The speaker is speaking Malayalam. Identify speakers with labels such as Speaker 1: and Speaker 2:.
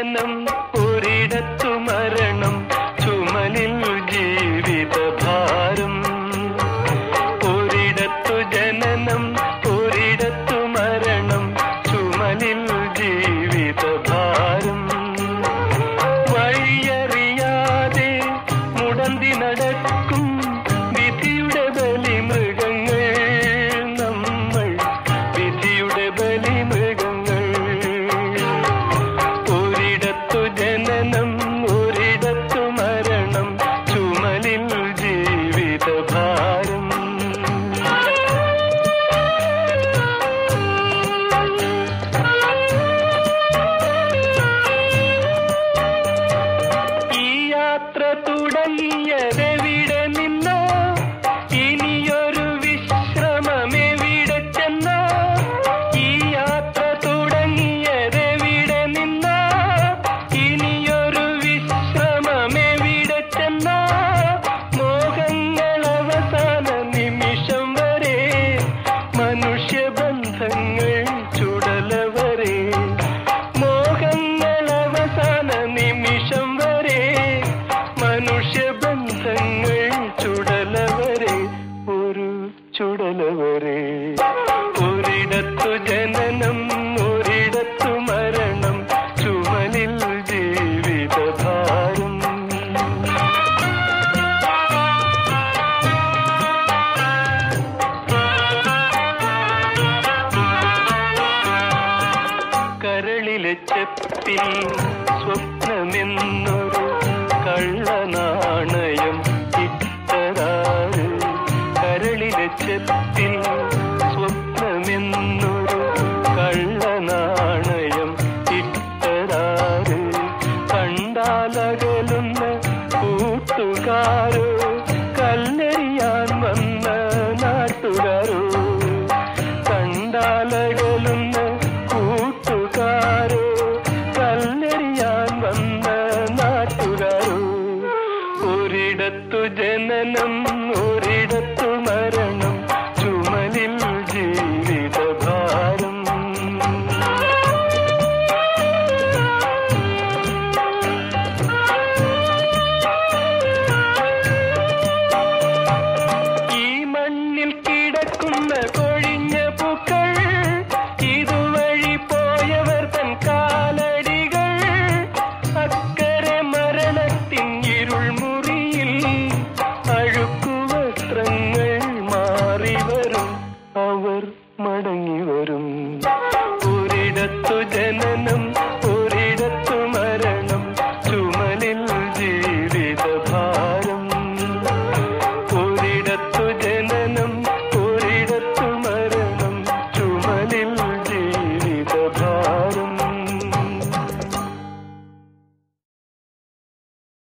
Speaker 1: ജനനം ഒരിടത്തു മരണം ചുമലിൽ ജീവിതഭാരം ഒരിടത്തു ജനനം ഒരിടത്തു മരണം ചുമലിൽ ജീവിതഭാരം വഴിയറിയാതെ മുടന്തി നടക്കും വിധിയുടെ ബലിമൃഗങ്ങൾ നമ്മൾ വിധിയുടെ ബലിമൃഗങ്ങൾ ഒരിടത്തു ജനനം ഒരിടത്തു മരണം ചുമലിൽ ജീവിതഭാരം ഈ യാത്ര തുടങ്ങിയതെവിടെ നിന്നോ ഇനിയൊരു വിശ്രമമെവിടെ ചെന്നോ ഈ യാത്ര തുടങ്ങിയതെവിടെ നിന്നോ ഇനിയൊരു വിശ്രമമെവിടെ ചെന്നോ മോഹങ്ങൾ അവസാന നിമിഷം വരെ മനുഷ്യബന്ധങ്ങൾ ചുടലവരെ മോഹങ്ങൾ അവസാന നിമിഷം വരെ മനുഷ്യബന്ധങ്ങൾ ചുടലവരെ ഒരു ചുടലവരെ ഒരിടത്തു ജനനം ഒരിടത്തു മരണം ചുമലിൽ ജീവിതഭാരം കരളിലെ ചെപ്പിൽ സ്വപ്നമെന്നൊരു കള്ളനാണയം ഇട്ടതാറ് കരളിലെ ചെപ്പിൽ സ്വപ്നമെന്നൊരു കള്ളനാണയം ഇട്ടതാറ് കണ്ടാലകലുന്ന കൂട്ടുകാരോ കല്ലെറിയാൻ വന്ന നാട്ടുകാരോ കണ്ടാലകലുന്ന കൂട്ടുകാരോ കല്ലെറിയാൻ വന്ന നാട്ടുകാരോ ഒരിടത്തു ജനനം ഒരിടത്തു മരണം ചുമലിൽ ജീവിതഭാരം ഈ മണ്ണിൽ കിടക്കുന്ന കൊഴിഞ്ഞ പൂക്കൾ ഇതുവഴി പോയവർ തൻ കാലടികൾ അക്കരെ മരണത്തിൻ ഇരുൾ മുറിയിൽ അഴുക്കുവസ്ത്രങ്ങൾ മാറി വരും അവർ മടങ്ങി വരും ഒരിടത്തു ജനനം